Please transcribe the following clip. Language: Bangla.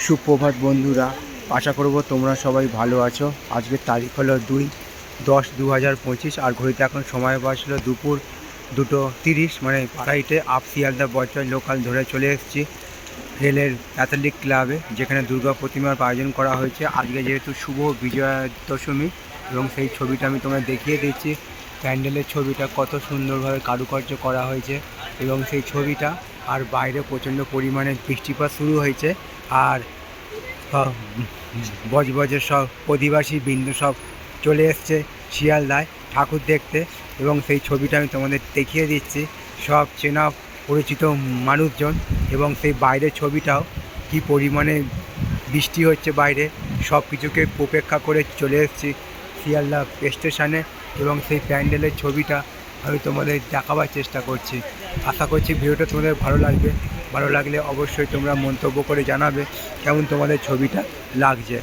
সুপ্রভাত বন্ধুরা, আশা করব তোমরা সবাই ভালো আছো। আজকের তারিখ হলো 2/10/2025 আর ঘড়িতে এখন সময় বাজলো দুপুর 2:30, মানে আড়াইটে। আপ শিয়ালদা বজবজ লোকাল ধরে চলে এসেছি রেলের অ্যাথলেটিক ক্লাবে, যেখানে দুর্গা প্রতিমার আয়োজন করা হয়েছে। আজকে যেহেতু শুভ বিজয়া দশমী, এবং সেই ছবিটা আমি তোমায় দেখিয়ে দিচ্ছি। প্যান্ডেলের ছবিটা কত সুন্দরভাবে কারুকার্য করা হয়েছে, এবং সেই ছবিটা আর বাইরে প্রচণ্ড পরিমাণে বৃষ্টিপাত শুরু হয়েছে। আর বজবজের সব অধিবাসী বৃন্দ সব চলে এসছে শিয়ালদায় ঠাকুর দেখতে, এবং সেই ছবিটা আমি তোমাদের দেখিয়ে দিচ্ছি। সব চেনা পরিচিত মানুষজন, এবং সেই বাইরের ছবিটাও কি পরিমাণে বৃষ্টি হচ্ছে বাইরে, সব কিছুকে উপেক্ষা করে চলে এসেছি শিয়ালদা স্টেশনে, এবং সেই প্যান্ডেলের ছবিটা আমি তোমাদের দেখাবার চেষ্টা করছি। আশা করছি ভিডিওটা তোমাদের ভালো লাগবে। ভালো লাগলে অবশ্যই তোমরা মন্তব্য করে জানাবে কেমন তোমাদের ছবিটা লাগছে।